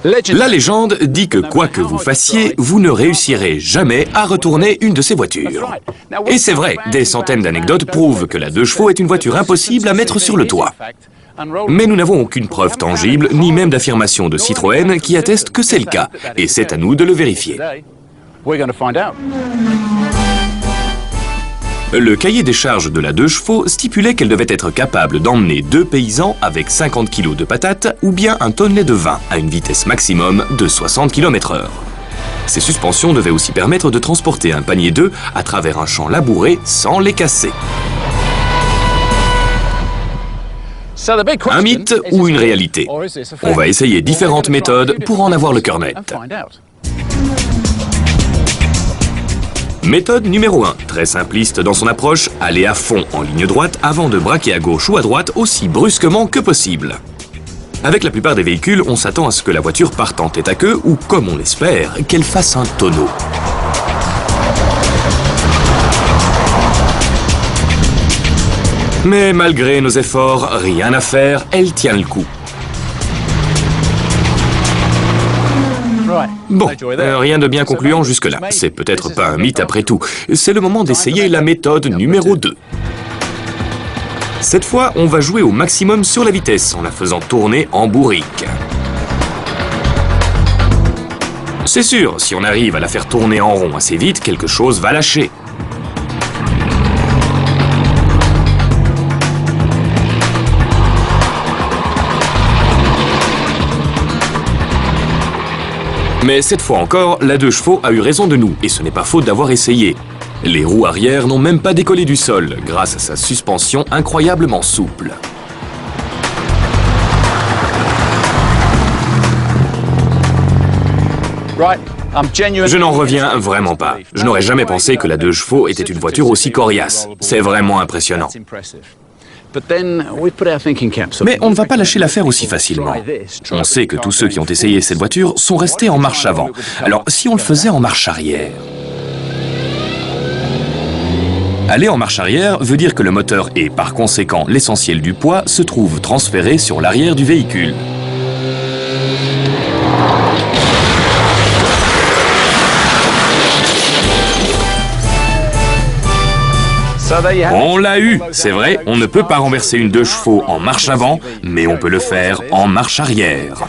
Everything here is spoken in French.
La légende dit que quoi que vous fassiez, vous ne réussirez jamais à retourner une de ces voitures. Et c'est vrai, des centaines d'anecdotes prouvent que la 2 chevaux est une voiture impossible à mettre sur le toit. Mais nous n'avons aucune preuve tangible, ni même d'affirmation de Citroën qui atteste que c'est le cas. Et c'est à nous de le vérifier. Le cahier des charges de la 2 chevaux stipulait qu'elle devait être capable d'emmener 2 paysans avec 50 kg de patates ou bien un tonnelet de vin à une vitesse maximum de 60 km/h. Ces suspensions devaient aussi permettre de transporter un panier d'œufs à travers un champ labouré sans les casser. Un mythe ou une réalité? On va essayer différentes méthodes pour en avoir le cœur net. Méthode numéro 1, très simpliste dans son approche, aller à fond en ligne droite avant de braquer à gauche ou à droite aussi brusquement que possible. Avec la plupart des véhicules, on s'attend à ce que la voiture parte en tête à queue ou, comme on l'espère, qu'elle fasse un tonneau. Mais malgré nos efforts, rien à faire, elle tient le coup. Bon, rien de bien concluant jusque-là. C'est peut-être pas un mythe après tout. C'est le moment d'essayer la méthode numéro 2. Cette fois, on va jouer au maximum sur la vitesse en la faisant tourner en bourrique. C'est sûr, si on arrive à la faire tourner en rond assez vite, quelque chose va lâcher. Mais cette fois encore, la 2 chevaux a eu raison de nous, et ce n'est pas faute d'avoir essayé. Les roues arrière n'ont même pas décollé du sol, grâce à sa suspension incroyablement souple. Je n'en reviens vraiment pas. Je n'aurais jamais pensé que la 2 chevaux était une voiture aussi coriace. C'est vraiment impressionnant. Mais on ne va pas lâcher l'affaire aussi facilement. On sait que tous ceux qui ont essayé cette voiture sont restés en marche avant. Alors, si on le faisait en marche arrière? Aller en marche arrière veut dire que le moteur et, par conséquent, l'essentiel du poids se trouve transféré sur l'arrière du véhicule. On l'a eu, c'est vrai, on ne peut pas renverser une 2 chevaux en marche avant, mais on peut le faire en marche arrière.